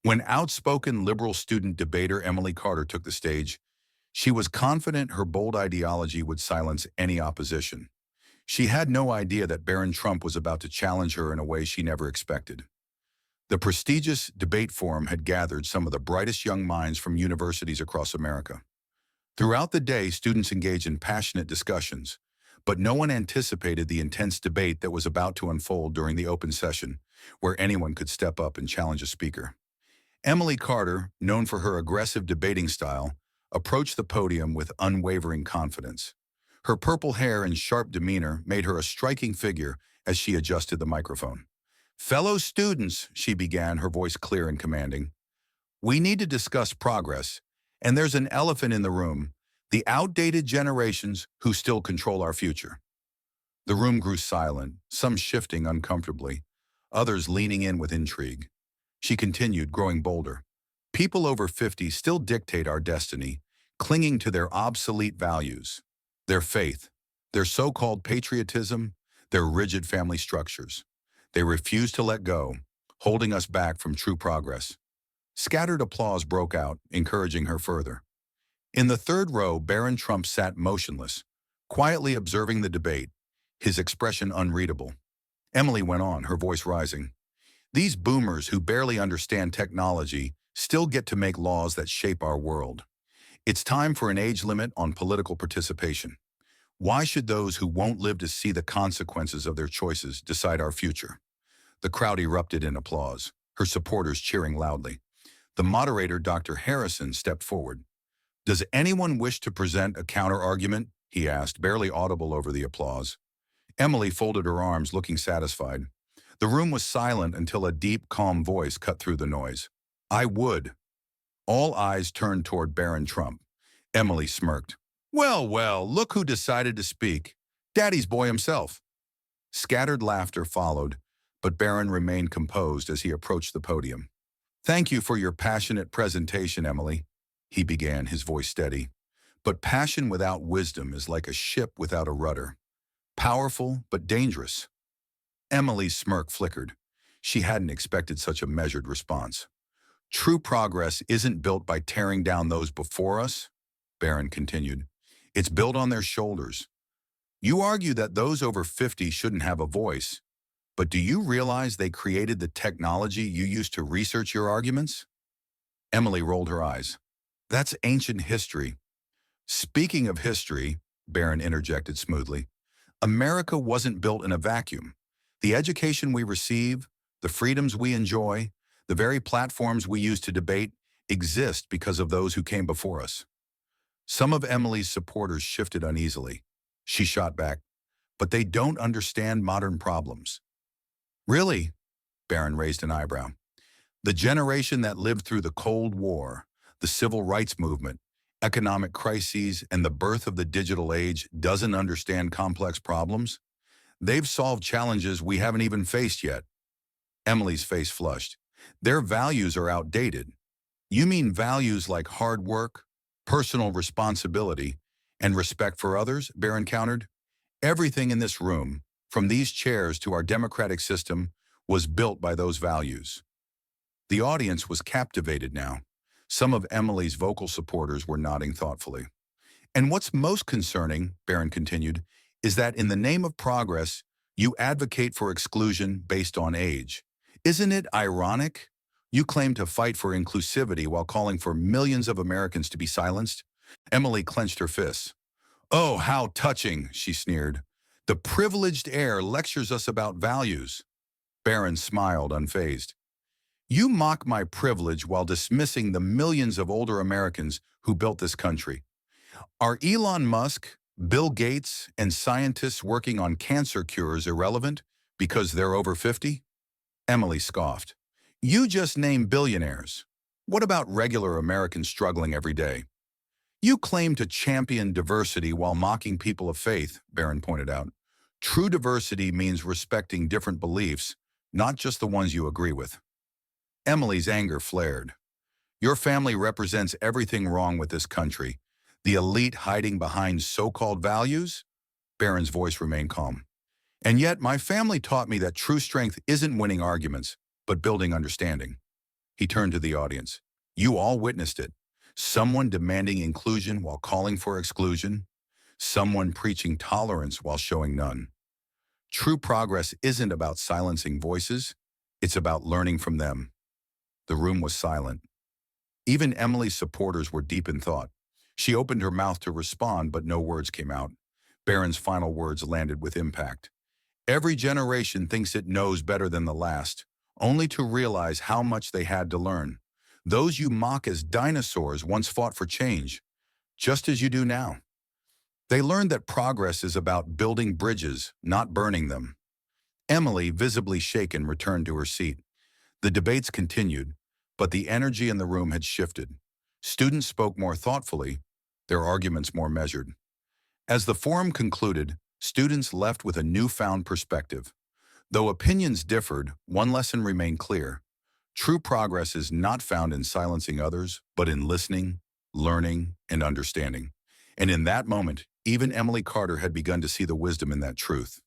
When outspoken liberal student debater Emily Carter took the stage, she was confident her bold ideology would silence any opposition. She had no idea that Barron Trump was about to challenge her in a way she never expected. The prestigious debate forum had gathered some of the brightest young minds from universities across America. Throughout the day, students engaged in passionate discussions, but no one anticipated the intense debate that was about to unfold during the open session, where anyone could step up and challenge a speaker. Emily Carter, known for her aggressive debating style, approached the podium with unwavering confidence. Her purple hair and sharp demeanor made her a striking figure as she adjusted the microphone. "Fellow students," she began, her voice clear and commanding, "we need to discuss progress, and there's an elephant in the room, the outdated generations who still control our future." The room grew silent, some shifting uncomfortably, others leaning in with intrigue. She continued, growing bolder. "People over 50 still dictate our destiny, clinging to their obsolete values, their faith, their so-called patriotism, their rigid family structures. They refuse to let go, holding us back from true progress." Scattered applause broke out, encouraging her further. In the third row, Barron Trump sat motionless, quietly observing the debate, his expression unreadable. Emily went on, her voice rising. "These boomers who barely understand technology still get to make laws that shape our world. It's time for an age limit on political participation. Why should those who won't live to see the consequences of their choices decide our future?" The crowd erupted in applause, her supporters cheering loudly. The moderator, Dr. Harrison, stepped forward. "Does anyone wish to present a counter-argument?" he asked, barely audible over the applause. Emily folded her arms, looking satisfied. The room was silent until a deep, calm voice cut through the noise. "I would." All eyes turned toward Barron Trump. Emily smirked. "Well, well, look who decided to speak. Daddy's boy himself." Scattered laughter followed, but Barron remained composed as he approached the podium. "Thank you for your passionate presentation, Emily," he began, his voice steady. "But passion without wisdom is like a ship without a rudder. Powerful, but dangerous." Emily's smirk flickered. She hadn't expected such a measured response. "True progress isn't built by tearing down those before us," Barron continued. "It's built on their shoulders. You argue that those over 50 shouldn't have a voice, but do you realize they created the technology you used to research your arguments?" Emily rolled her eyes. "That's ancient history." "Speaking of history," Barron interjected smoothly, "America wasn't built in a vacuum. The education we receive, the freedoms we enjoy, the very platforms we use to debate exist because of those who came before us." Some of Emily's supporters shifted uneasily. She shot back, "But they don't understand modern problems." "Really?" Barron raised an eyebrow. "The generation that lived through the Cold War, the Civil Rights Movement, economic crises, and the birth of the digital age doesn't understand complex problems? They've solved challenges we haven't even faced yet." Emily's face flushed. "Their values are outdated." "You mean values like hard work, personal responsibility, and respect for others?" Barron countered. "Everything in this room, from these chairs to our democratic system, was built by those values." The audience was captivated now. Some of Emily's vocal supporters were nodding thoughtfully. "And what's most concerning," Barron continued, "is that in the name of progress, you advocate for exclusion based on age. Isn't it ironic? You claim to fight for inclusivity while calling for millions of Americans to be silenced." Emily clenched her fists. "Oh, how touching," she sneered. "The privileged heir lectures us about values." Barron smiled, unfazed. "You mock my privilege while dismissing the millions of older Americans who built this country. Are Elon Musk, Bill Gates, and scientists working on cancer cures irrelevant because they're over 50? Emily scoffed. "You just named billionaires. What about regular Americans struggling every day?" "You claim to champion diversity while mocking people of faith," Barron pointed out. "True diversity means respecting different beliefs, not just the ones you agree with." Emily's anger flared. "Your family represents everything wrong with this country. The elite hiding behind so-called values?" Barron's voice remained calm. "And yet my family taught me that true strength isn't winning arguments, but building understanding." He turned to the audience. You all witnessed it. Someone demanding inclusion while calling for exclusion. Someone preaching tolerance while showing none. True progress isn't about silencing voices. It's about learning from them. The room was silent. Even Emily's supporters were deep in thought. She opened her mouth to respond, but no words came out. Barron's final words landed with impact. Every generation thinks it knows better than the last, only to realize how much they had to learn. Those you mock as dinosaurs once fought for change, just as you do now. They learned that progress is about building bridges, not burning them. Emily, visibly shaken, returned to her seat. The debates continued, but the energy in the room had shifted. Students spoke more thoughtfully, their arguments more measured. As the forum concluded, students left with a newfound perspective. Though opinions differed, one lesson remained clear. True progress is not found in silencing others, but in listening, learning, and understanding. And in that moment, even Emily Carter had begun to see the wisdom in that truth.